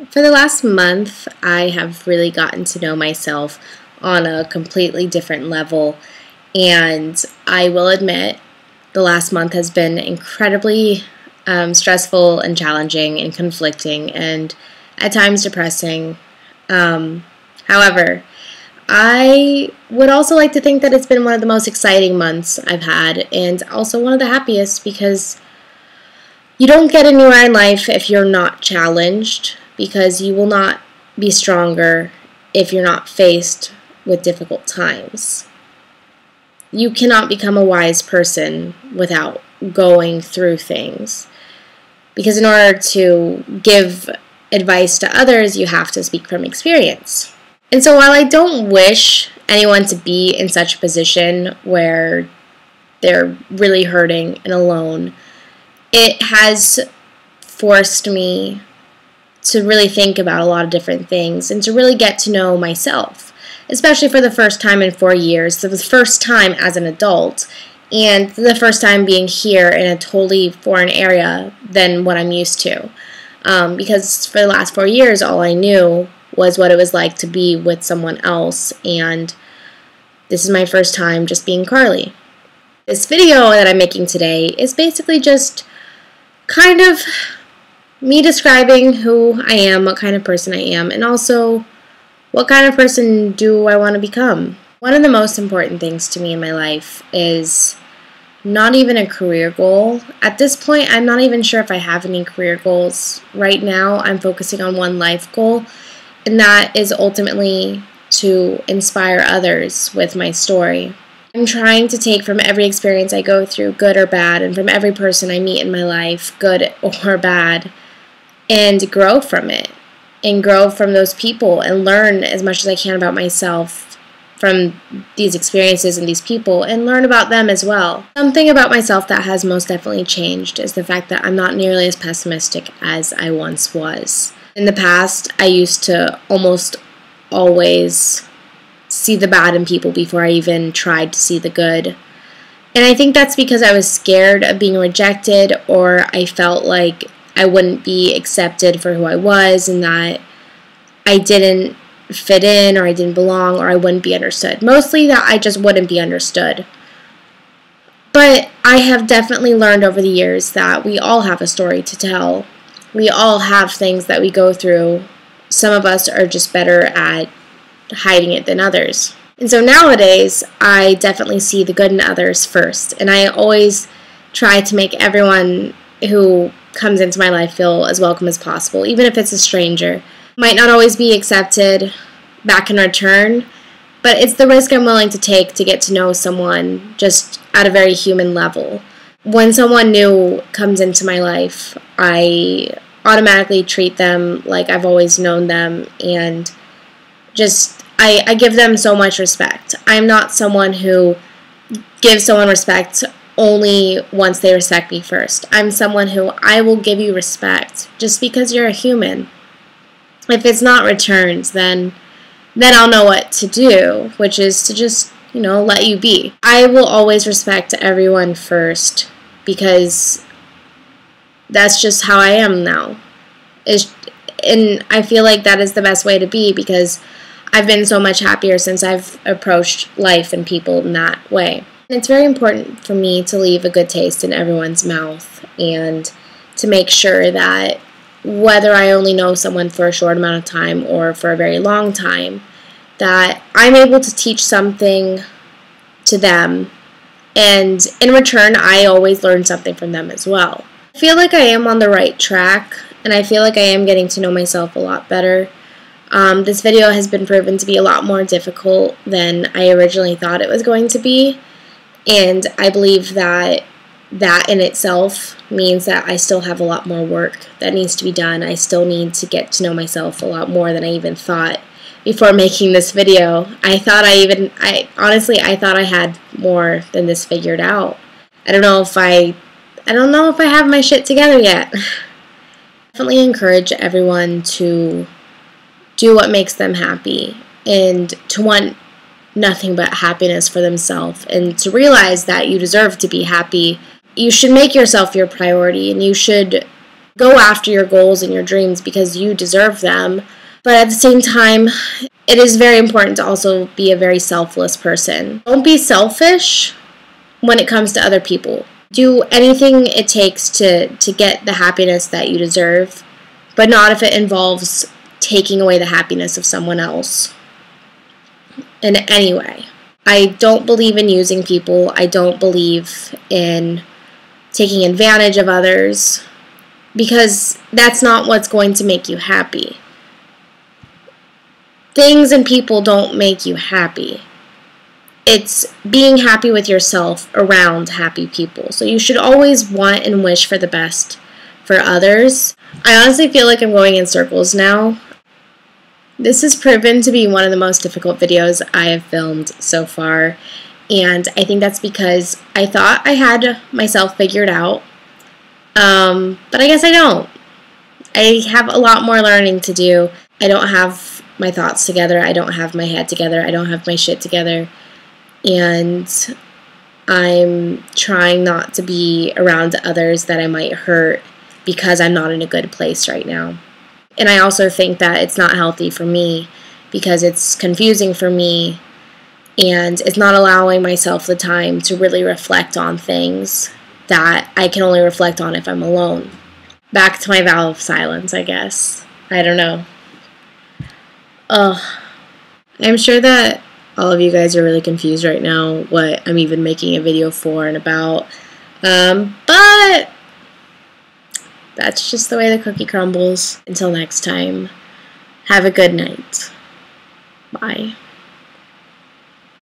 For the last month, I have really gotten to know myself on a completely different level, and I will admit the last month has been incredibly stressful and challenging and conflicting and at times depressing. However, I would also like to think that it's been one of the most exciting months I've had, and also one of the happiest, because you don't get anywhere in life if you're not challenged, because you will not be stronger if you're not faced with difficult times. You cannot become a wise person without going through things, because in order to give advice to others, you have to speak from experience. And so while I don't wish anyone to be in such a position where they're really hurting and alone, it has forced me to really think about a lot of different things and to really get to know myself, especially for the first time in 4 years, so the first time as an adult, and the first time being here in a totally foreign area than what I'm used to. Because for the last 4 years, all I knew was what it was like to be with someone else, and this is my first time just being Carly. This video that I'm making today is basically just kind of me describing who I am, what kind of person I am, and also what kind of person do I want to become. One of the most important things to me in my life is not even a career goal. At this point, I'm not even sure if I have any career goals. Right now, I'm focusing on one life goal, and that is ultimately to inspire others with my story. I'm trying to take from every experience I go through, good or bad, and from every person I meet in my life, good or bad, and grow from it, and grow from those people, and learn as much as I can about myself from these experiences and these people, and learn about them as well. Something about myself that has most definitely changed is the fact that I'm not nearly as pessimistic as I once was. In the past, I used to almost always see the bad in people before I even tried to see the good. And I think that's because I was scared of being rejected, or I felt like I wouldn't be accepted for who I was, and that I didn't fit in, or I didn't belong, or I wouldn't be understood. Mostly that I just wouldn't be understood. But I have definitely learned over the years that we all have a story to tell. We all have things that we go through. Some of us are just better at hiding it than others. And so nowadays, I definitely see the good in others first. And I always try to make everyone who comes into my life feel as welcome as possible, even if it's a stranger. Might not always be accepted back in return, but it's the risk I'm willing to take to get to know someone just at a very human level. When someone new comes into my life, I automatically treat them like I've always known them, and I give them so much respect. I'm not someone who gives someone respect only once they respect me first. I'm someone who I will give you respect just because you're a human. If it's not returned, then I'll know what to do, which is to just, let you be. I will always respect everyone first, because that's just how I am now. And I feel like that is the best way to be, because I've been so much happier since I've approached life and people in that way. And it's very important for me to leave a good taste in everyone's mouth, and to make sure that whether I only know someone for a short amount of time or for a very long time, that I'm able to teach something to them, and in return, I always learn something from them as well. I feel like I am on the right track, and I feel like I am getting to know myself a lot better. This video has been proven to be a lot more difficult than I originally thought it was going to be, and I believe that in itself means that I still have a lot more work that needs to be done. I still need to get to know myself a lot more than I even thought before making this video. I thought I thought I had more than this figured out. I don't know if I have my shit together yet. Definitely encourage everyone to do what makes them happy, and to want nothing but happiness for themselves, and to realize that you deserve to be happy. You should make yourself your priority, and you should go after your goals and your dreams because you deserve them. But at the same time, it is very important to also be a very selfless person. Don't be selfish when it comes to other people. Do anything it takes to get the happiness that you deserve, but not if it involves taking away the happiness of someone else in any way. I don't believe in using people. I don't believe in taking advantage of others, because that's not what's going to make you happy. Things and people don't make you happy. It's being happy with yourself around happy people. So you should always want and wish for the best for others. I honestly feel like I'm going in circles now. This has proven to be one of the most difficult videos I have filmed so far, and I think that's because I thought I had myself figured out, but I guess I don't. I have a lot more learning to do. I don't have my thoughts together. I don't have my head together. I don't have my shit together, and I'm trying not to be around others that I might hurt because I'm not in a good place right now. And I also think that it's not healthy for me because it's confusing for me and it's not allowing myself the time to really reflect on things that I can only reflect on if I'm alone. Back to my vow of silence, I guess. I don't know. I'm sure that all of you guys are really confused right now what I'm even making a video for and about. But that's just the way the cookie crumbles. Until next time, have a good night. Bye.